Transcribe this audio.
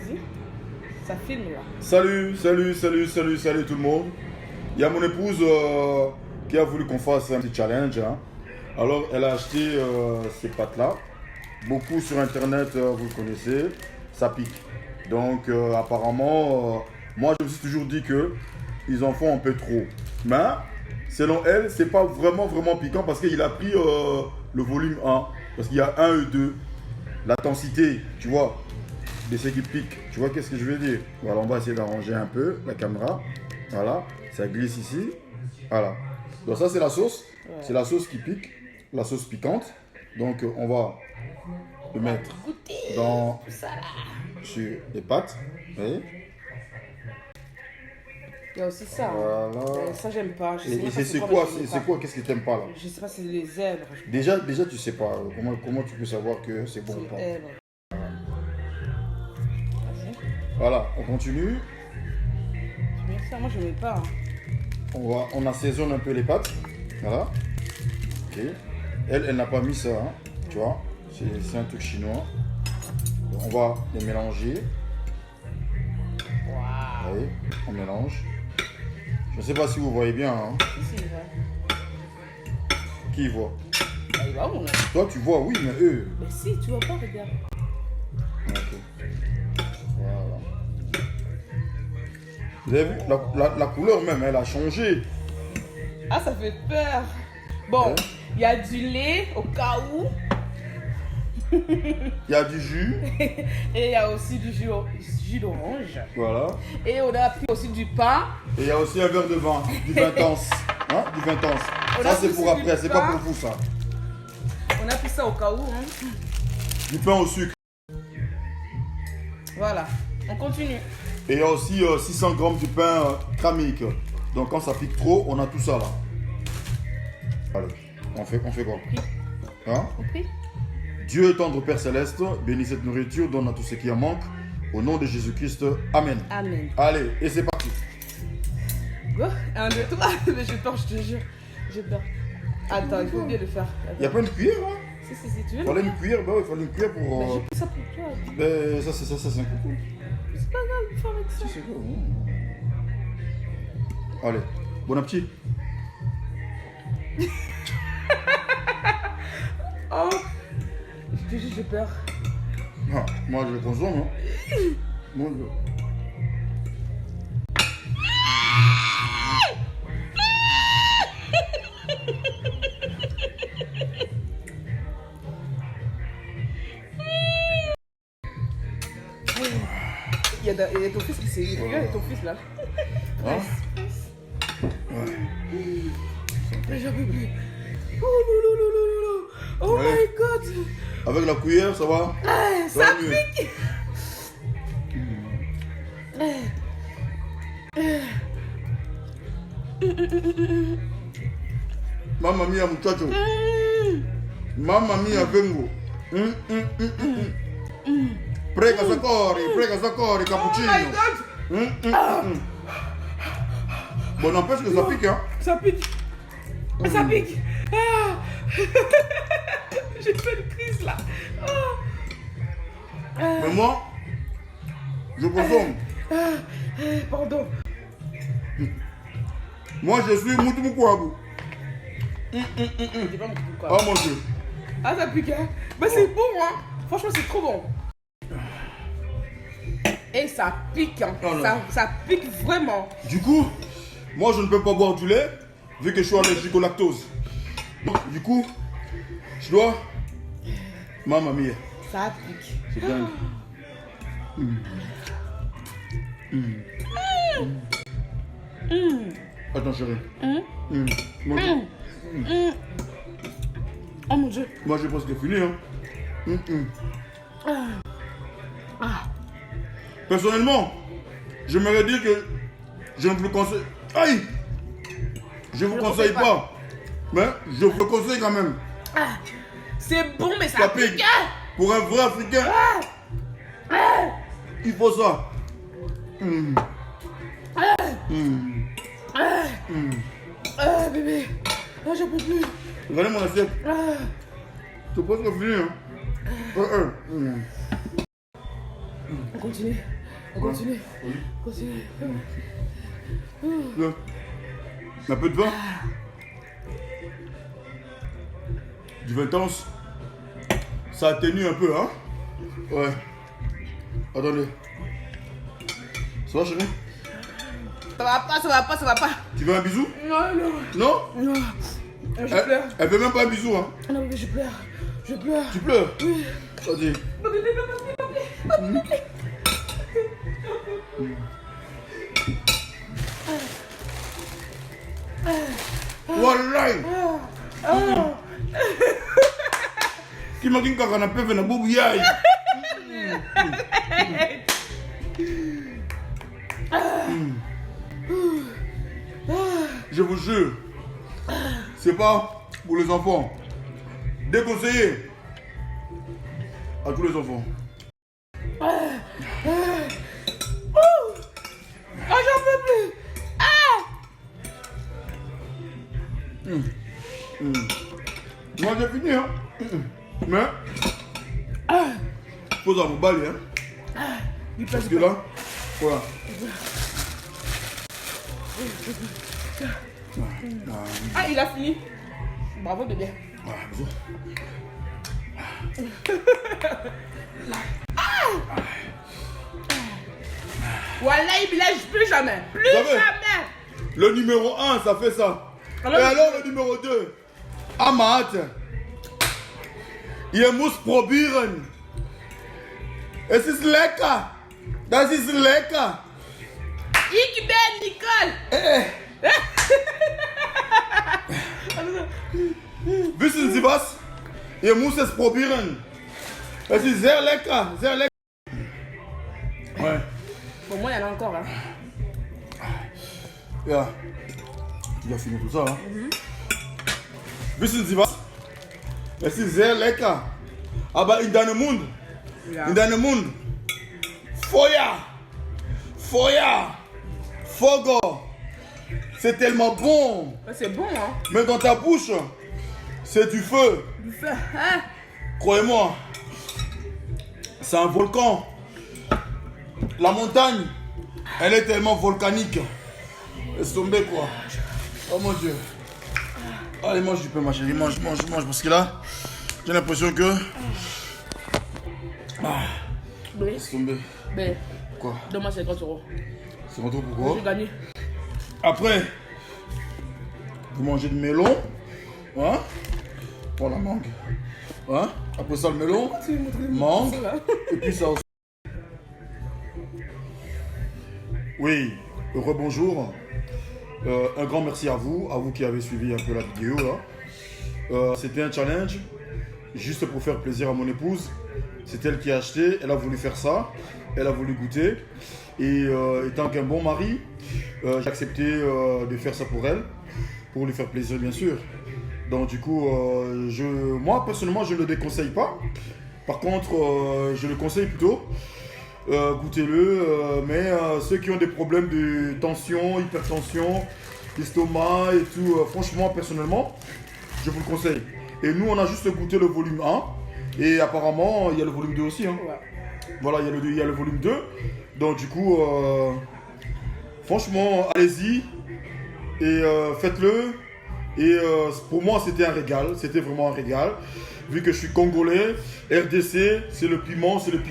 Vas-y. Ça filme là. Salut tout le monde. Il y a mon épouse qui a voulu qu'on fasse un petit challenge. Hein. Alors elle a acheté ces pâtes-là. Beaucoup sur internet, vous le connaissez, ça pique. Donc apparemment, moi je me suis toujours dit que ils en font un peu trop. Mais selon elle, c'est pas vraiment piquant parce qu'il a pris le volume 1. Parce qu'il y a 1 et 2. L'intensité, tu vois, de ce qui pique. Tu vois qu'est-ce que je veux dire? Voilà, on va essayer d'arranger un peu la caméra. Voilà, ça glisse ici. Voilà. Donc ça c'est la sauce. Ouais. C'est la sauce qui pique, la sauce piquante. Donc on va le mettre dans sur les pâtes. Oui. Il y a aussi ça. Voilà. Ça j'aime pas. Et c'est quoi? C'est quoi? Qu'est-ce que tu n'aimes pas là? Je sais pas, c'est les zèbres. Déjà tu sais pas. Comment tu peux savoir que c'est bon ou pas? Voilà, on continue. Ça, moi je mets pas. On assaisonne un peu les pâtes. Voilà. Ok. Elle n'a pas mis ça. Hein. Tu vois, c'est un truc chinois. Donc, on va les mélanger. Wow. Allez, on mélange. Je ne sais pas si vous voyez bien. Hein. Si, il voit. Qui voit? Ah, il voit, toi, tu vois, oui, mais eux. Mais si, tu vois pas, regarde. Ok. Voilà. Vous avez vu, la couleur même, elle a changé. Ah, ça fait peur. Bon, il y a du lait au cas où. Il y a du jus. Et il y a aussi du jus d'orange. Voilà. Et on a pris aussi du pain. Et il y a aussi un verre de vin, du vin tense. Hein? Du vin tense. Ça c'est pour après, c'est pas pour vous ça. On a pris ça au cas où. Hein. Du pain au sucre. Voilà, on continue. Et il y a aussi 600 grammes de pain cramique. Donc quand ça pique trop, on a tout ça là. Allez, on fait quoi? Hein? Okay. Dieu tendre Père Céleste, bénis cette nourriture, donne à tous ceux qui en manquent. Au nom de Jésus-Christ, Amen. Amen. Allez, et c'est parti. Go, 1, 2, 3. Mais j'ai peur, je te jure. J'ai peur. Attends, il faut bien le faire. Il n'y a pas une cuillère hein? Si, tu veux. Il fallait une cuillère, bah oui, il fallait une cuillère pour. Mais j'ai pris ça pour toi. Ben, ça c'est un coucou. C'est pas grave, il faut avec ça. Si, c'est cool. Allez, bon appétit. Oh, je te jure, j'ai peur. Ah, moi je le consomme. Hein. Moi, Il y a ton fils qui s'est... Il y a ton fils là. hein? Ouais. Mais j'en peux plus. Oh ouais. My God. Avec la cuillère, ça va? Ça pique. Mamma mia muchacho. Mamma mia vengo. Prega Sakori, cappuccino. Oh my God. Bon, n'empêche que ça pique, hein? Ça pique. Ça pique. Ah. J'ai fait une crise là. Mais moi, je consomme. Pardon. Moi, je suis Moutoumoukouabou. Oh mon Dieu. Ah, ça pique, hein? Mais c'est bon, hein? Franchement, c'est trop bon. Et ça pique, hein? Oh ça pique vraiment. Du coup, moi, je ne peux pas boire du lait vu que je suis allergique au lactose. Donc, du coup, je dois. Mamma mia. Ça pique. C'est dingue. Attends, chérie. Oh mon Dieu. Moi, j'ai presque fini. Hein. Personnellement, j'aimerais dire que je ne vous le conseille. Aïe! Je ne vous conseille pas. Mais je vous le conseille quand même. C'est bon, mais ça pique. Pour un vrai Africain, il faut ça. Bébé. Oh, j'en peux plus. Regardez mon assiette. C'est presque fini. Hein. On continue. continue. On continue. Oui. Continue. Là. Un peu de vin. Du vin intense. Ça atténue un peu, hein? Ouais. Attendez. Ça va, chérie? Ça va pas, ça va pas, ça va pas. Tu veux un bisou? Non, non. Non? Non. Je pleure. Elle veut même pas un bisou, hein? Non, mais je pleure. Je pleure. Tu pleures? Oui. Vas-y. Wallahi! Qui m'a dit qu'on a fait un boubouillaille? Je vous jure, c'est pas pour les enfants. Déconseillé à tous les enfants. Ah, j'en peux plus. Moi j'ai fini, hein. Mais faut en baller, hein. Parce que là, voilà. Ah, il a fini. Bravo, bébé. Voilà, bisous. Voilà, il lâche plus jamais. Plus Vous savez, jamais. le numéro 1, ça fait ça. Alors, Et alors le numéro 2, Amat. Je muss probieren. Es ist lecker. Das ist lecker. Ich bin Nicole. Wissen Sie was? Ihr muss es probieren. Es ist sehr lecker, sehr lecker. Ouais. Pour moi, il y en a encore. Hein. Ja. Tu vas finir tout ça, hein? Wissen Sie was? Es ist sehr lecker. Aber in deinem Mund, Ja. in deinem Mund, Feuer, Feuer, Fogo. C'est tellement bon. C'est bon, hein. Mais dans ta bouche, c'est du feu. Du feu, hein. Croyez-moi, c'est un volcan. La montagne, elle est tellement volcanique. Laisse tomber quoi. Oh mon Dieu. Allez, mange du pain ma chérie, mange, mange, mange. Parce que là, j'ai l'impression que... Bé, Laisse tomber. bé. Quoi? Donne-moi 50 €. C'est mon tour pourquoi? J'ai gagné. Après, vous mangez du melon. Hein? Pour la mangue. Hein? Après ça, le melon. Mangue. Et puis ça aussi. Oui, rebonjour. Un grand merci à vous qui avez suivi un peu la vidéo là. C'était un challenge, juste pour faire plaisir à mon épouse. C'est elle qui a acheté, elle a voulu faire ça, elle a voulu goûter. Et étant qu'un bon mari, j'ai accepté de faire ça pour elle, pour lui faire plaisir bien sûr. Donc du coup, moi personnellement je ne le déconseille pas. Par contre, je le conseille plutôt. Goûtez-le, mais ceux qui ont des problèmes de tension, hypertension, estomac et tout, franchement, personnellement, je vous le conseille. Et nous, on a juste goûté le volume 1, et apparemment, il y a le volume 2 aussi. Hein. Ouais. Voilà, il y a le volume 2. Donc du coup, franchement, allez-y, et faites-le. Et pour moi, c'était un régal, c'était vraiment un régal. Vu que je suis congolais, RDC, c'est le piment, c'est le piquant.